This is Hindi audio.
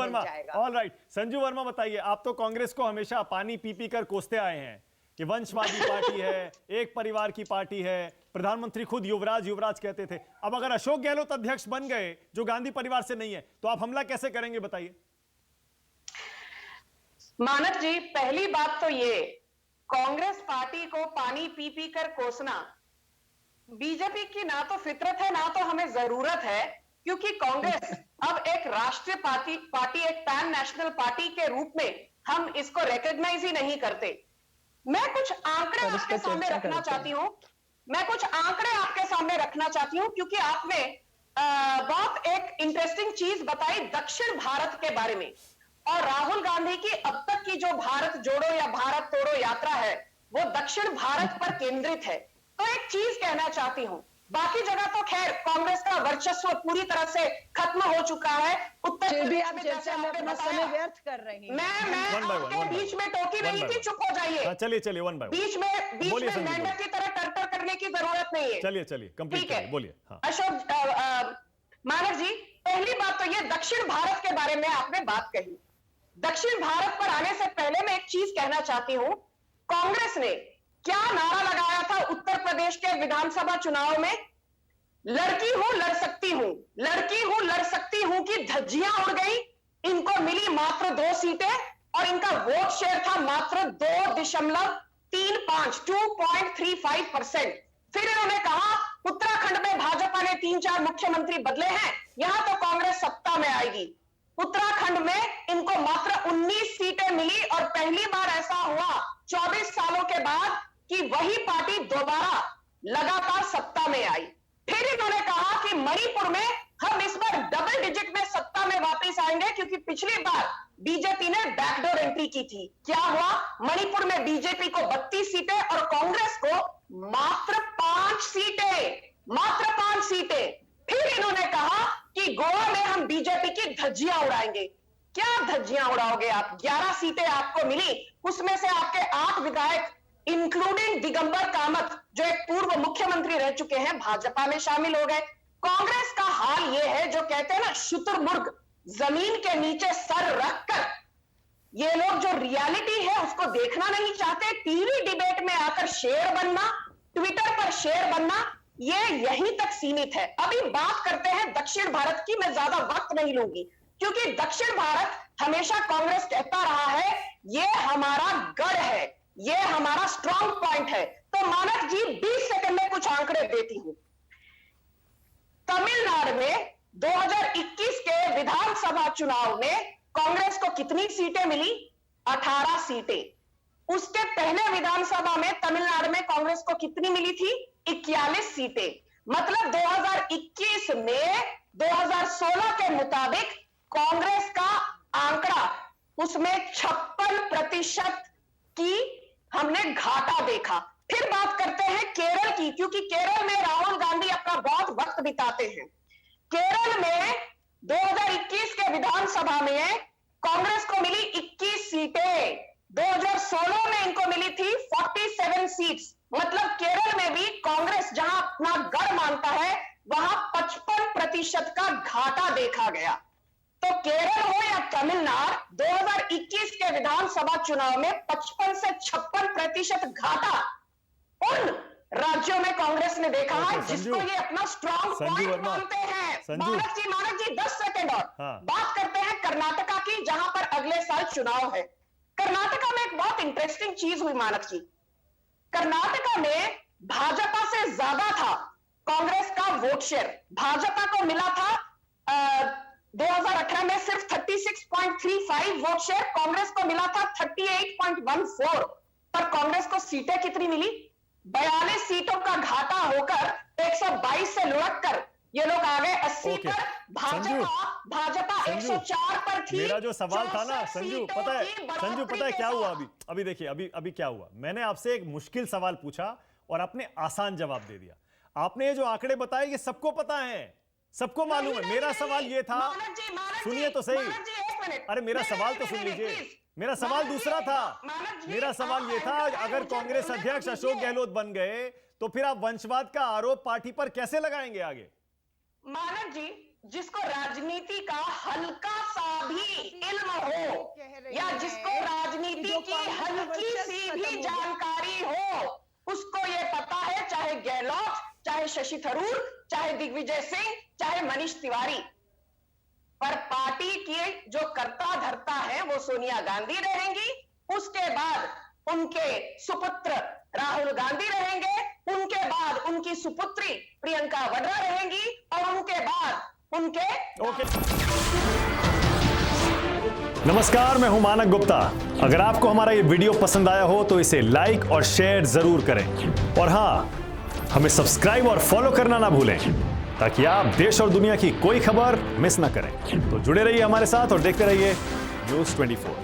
वर्मा, जाएगा। ऑल राइट, संजू वर्मा बताइए, आप तो कांग्रेस को हमेशा पानी पी पी कर कोसते आए हैं कि वंशवादी पार्टी है, एक परिवार की पार्टी है, प्रधानमंत्री खुद युवराज युवराज कहते थे। अब अगर अशोक गहलोत अध्यक्ष बन गए जो गांधी परिवार से नहीं है, तो आप हमला कैसे करेंगे बताइए? मानव जी, पहली बात तो ये, कांग्रेस पार्टी को पानी पी पी कर कोसना बीजेपी की ना तो फितरत है ना तो हमें जरूरत है, क्योंकि कांग्रेस अब एक राष्ट्रीय पार्टी एक पैन नेशनल पार्टी के रूप में हम इसको रिकॉग्नाइज ही नहीं करते। मैं कुछ आंकड़े आपके सामने रखना चाहती हूं, क्योंकि आपने बहुत एक इंटरेस्टिंग चीज बताई दक्षिण भारत के बारे में, और राहुल गांधी की अब तक की जो भारत जोड़ो या भारत तोड़ो यात्रा है वो दक्षिण भारत पर केंद्रित है। तो एक चीज कहना चाहती हूं, बाकी जगह तो खैर कांग्रेस का वर्चस्व पूरी तरह से खत्म हो चुका है। उत्तर भी आप चर्चा में अपना समय व्यर्थ कर रही हैं। मैं आपके बीच में टोकी नहीं थी, चुप हो जाइए। चलिए वन बाय वन, बीच में मेंढक की तरह टर्टर करने की जरूरत नहीं है। चलिए कंप्लीट करिए, बोलिए। अशोक मानव जी, पहली बात तो ये दक्षिण भारत के बारे में आपने बात कही। दक्षिण भारत पर आने से पहले मैं एक चीज कहना चाहती हूं, कांग्रेस ने क्या नारा लगाया था उत्तर प्रदेश के विधानसभा चुनाव में? लड़की हूं लड़ सकती हूं, लड़की हूं लड़ सकती हूं की धज्जियां उड़ गई। इनको मिली मात्र 2 सीटें और इनका वोट शेयर था मात्र 2.35 2.35%। फिर इन्होंने कहा उत्तराखंड में भाजपा ने 3-4 मुख्यमंत्री बदले हैं, यहां तो कांग्रेस सत्ता में आएगी। उत्तराखंड में इनको मात्र 19 सीटें मिली और पहली बार ऐसा हुआ 24 सालों के बाद कि वही पार्टी दोबारा लगातार सत्ता में आई। फिर इन्होंने कहा कि मणिपुर में हम इस बार डबल डिजिट में सत्ता में वापस आएंगे, क्योंकि पिछली बार बीजेपी ने बैकडोर एंट्री की थी। क्या हुआ? मणिपुर में बीजेपी को 32 सीटें और कांग्रेस को मात्र 5 सीटें। फिर इन्होंने कहा कि गोवा में हम बीजेपी की धज्जियां उड़ाएंगे। क्या धज्जियां उड़ाओगे आप? 11 सीटें आपको मिली, उसमें से आपके 8 विधायक इंक्लूडिंग दिगंबर कामत जो एक पूर्व मुख्यमंत्री रह चुके हैं, भाजपा में शामिल हो गए। कांग्रेस का हाल यह है, जो कहते हैं ना शुतुरमुर्ग जमीन के नीचे सर रखकर, ये लोग जो रियलिटी है उसको देखना नहीं चाहते, टीवी डिबेट में आकर शेर बनना, ट्विटर पर शेर बनना, ये यहीं तक सीमित है। अभी बात करते हैं दक्षिण भारत की, मैं ज्यादा वक्त नहीं लूंगी, क्योंकि दक्षिण भारत हमेशा कांग्रेस कहता रहा है ये हमारा गढ़ है, ये हमारा स्ट्रॉन्ग पॉइंट है। तो मानक जी 20 सेकंड में कुछ आंकड़े देती हूं। तमिलनाडु में 2021 के विधानसभा चुनाव में कांग्रेस को कितनी सीटें मिली? 18 सीटें। उसके पहले विधानसभा में तमिलनाडु में कांग्रेस को कितनी मिली थी? 41 सीटें। मतलब 2021 में 2016 के मुताबिक कांग्रेस का आंकड़ा उसमें 56% की हमने घाटा देखा। फिर बात करते हैं केरल की, क्योंकि केरल में राहुल गांधी अपना बहुत वक्त बिताते हैं। केरल में 2021 के विधानसभा में कांग्रेस को मिली 21 सीटें, 2016 में इनको मिली थी 47 सीट्स। मतलब केरल में भी कांग्रेस जहां अपना गढ़ मानता है, वहां 55% का घाटा देखा गया। तो केरल हो या तमिलनाडु, 2021 के विधानसभा चुनाव में 55 से 56% घाटा उन राज्यों में कांग्रेस ने देखा है जिसको ये अपना स्ट्रॉन्ग पॉइंट मानते हैं। मानक जी 10 सेकंड और बात करते हैं कर्नाटका की, जहां पर अगले साल चुनाव है। कर्नाटका में एक बहुत इंटरेस्टिंग चीज हुई मानक जी। कर्नाटका में भाजपा से ज्यादा था कांग्रेस का वोट शेयर। भाजपा को मिला था 2018 में सिर्फ 36.35 वोट शेयर, कांग्रेस को मिला था 38.14। पर कांग्रेस को सीटें कितनी मिली? 42 सीटों का घाटा होकर 122 से लुढ़ककर ये लोग आ गए 80 पर। भाजपा 104 पर थी। मेरा जो सवाल था ना संजू, पता है क्या हुआ? अभी देखिए, अभी क्या हुआ, मैंने आपसे एक मुश्किल सवाल पूछा और आपने आसान जवाब दे दिया। आपने ये जो आंकड़े बताए ये सबको पता है, सबको मालूम है। मेरा सवाल ये था, सुनिए तो सही, अरे मेरा सवाल तो सुन लीजिए। मेरा सवाल दूसरा था। मेरा सवाल ये था, अगर कांग्रेस अध्यक्ष अशोक गहलोत बन गए तो फिर आप वंशवाद का आरोप पार्टी पर कैसे लगाएंगे आगे? मानव जी, जिसको राजनीति का हल्का सा भी हो कह रही या हैं जिसको राजनीति जो की कांग्रेस हल्की वर्चस्व सी खत्म भी हो गया। जानकारी हो, उसको ये पता है, चाहे गहलोत, चाहे शशि थरूर, चाहे दिग्विजय सिंह, चाहे मनीष तिवारी, पर पार्टी की जो कर्ता धर्ता है वो सोनिया गांधी रहेंगी। उसके बाद उनके सुपुत्र राहुल गांधी रहेंगे, उनके बाद उनकी सुपुत्री प्रियंका वाड्रा रहेंगी और उनके बाद उनके ओके। नमस्कार, मैं हूं मानक गुप्ता। अगर आपको हमारा ये वीडियो पसंद आया हो तो इसे लाइक और शेयर जरूर करें और हां, हमें सब्सक्राइब और फॉलो करना ना भूलें ताकि आप देश और दुनिया की कोई खबर मिस ना करें। तो जुड़े रहिए हमारे साथ और देखते रहिए न्यूज़ 24।